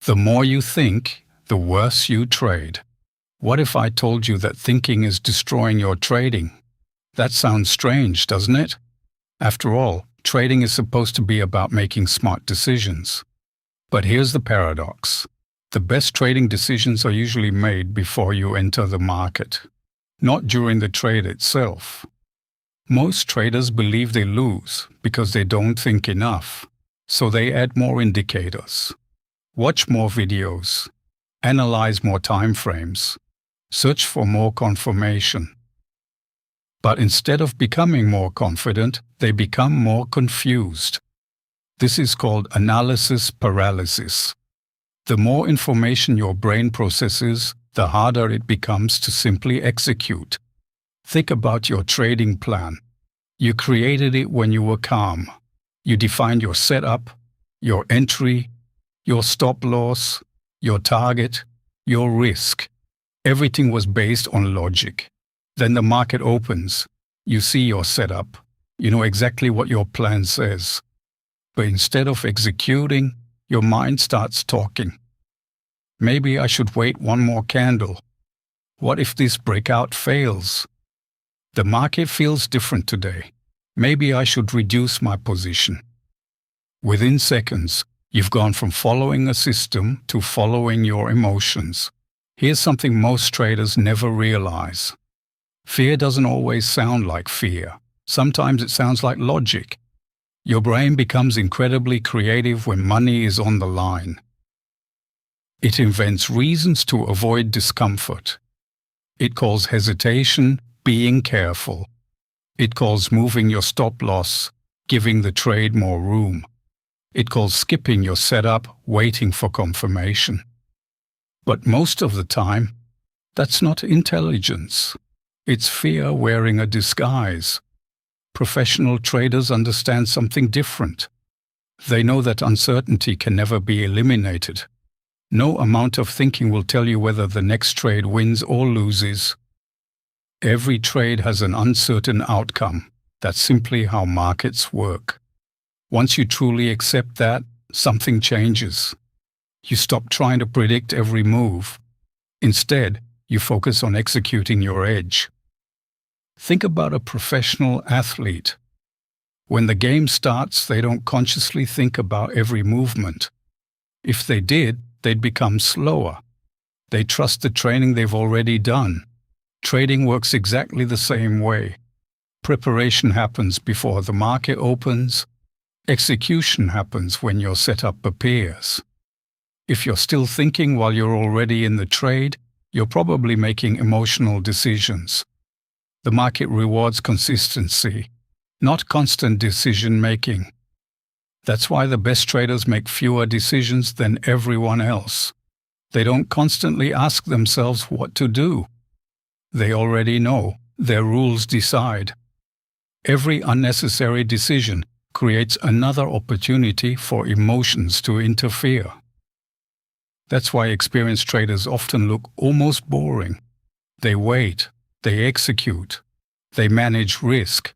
The more you think, the worse you trade. What if I told you that thinking is destroying your trading? That sounds strange, doesn't it? After all, trading is supposed to be about making smart decisions. But here's the paradox. The best trading decisions are usually made before you enter the market, not during the trade itself. Most traders believe they lose because they don't think enough, so they add more indicators, watch more videos, analyze more time frames, search for more confirmation. But instead of becoming more confident, they become more confused. This is called analysis paralysis. The more information your brain processes, the harder it becomes to simply execute. Think about your trading plan. You created it when you were calm. You defined your setup, your entry, your stop loss, your target, your risk. Everything was based on logic. Then the market opens. You see your setup. You know exactly what your plan says. But instead of executing, your mind starts talking. Maybe I should wait one more candle. What if this breakout fails? The market feels different today. Maybe I should reduce my position. Within seconds, you've gone from following a system to following your emotions. Here's something most traders never realize. Fear doesn't always sound like fear. Sometimes it sounds like logic. Your brain becomes incredibly creative when money is on the line. It invents reasons to avoid discomfort. It calls hesitation being careful. It calls moving your stop loss giving the trade more room. It calls skipping your setup waiting for confirmation. But most of the time, that's not intelligence. It's fear wearing a disguise. Professional traders understand something different. They know that uncertainty can never be eliminated. No amount of thinking will tell you whether the next trade wins or loses. Every trade has an uncertain outcome. That's simply how markets work. Once you truly accept that, something changes. You stop trying to predict every move. Instead, you focus on executing your edge. Think about a professional athlete. When the game starts, they don't consciously think about every movement. If they did, they'd become slower. They trust the training they've already done. Trading works exactly the same way. Preparation happens before the market opens. Execution happens when your setup appears. If you're still thinking while you're already in the trade, you're probably making emotional decisions. The market rewards consistency, not constant decision-making. That's why the best traders make fewer decisions than everyone else. They don't constantly ask themselves what to do. They already know. Their rules decide. Every unnecessary decision creates another opportunity for emotions to interfere. That's why experienced traders often look almost boring. They wait. They execute. They manage risk.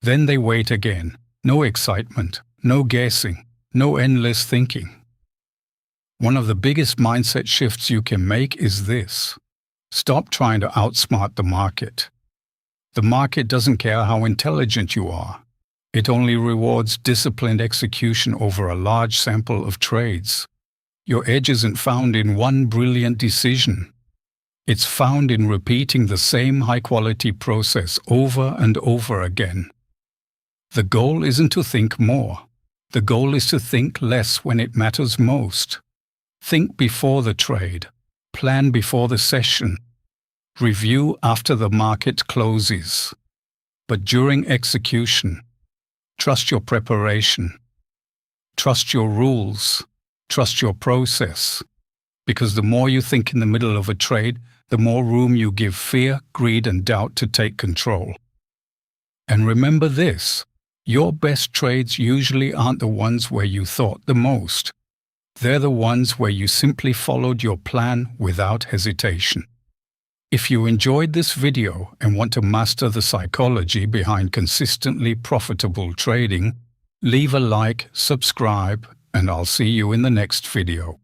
Then they wait again. No excitement, no guessing, no endless thinking. One of the biggest mindset shifts you can make is this. Stop trying to outsmart the market. The market doesn't care how intelligent you are. It only rewards disciplined execution over a large sample of trades. Your edge isn't found in one brilliant decision. It's found in repeating the same high-quality process over and over again. The goal isn't to think more. The goal is to think less when it matters most. Think before the trade. Plan before the session. Review after the market closes. But during execution, trust your preparation. Trust your rules. Trust your process. Because the more you think in the middle of a trade, the more room you give fear, greed, and doubt to take control. And remember this, your best trades usually aren't the ones where you thought the most. They're the ones where you simply followed your plan without hesitation. If you enjoyed this video and want to master the psychology behind consistently profitable trading, leave a like, subscribe, and I'll see you in the next video.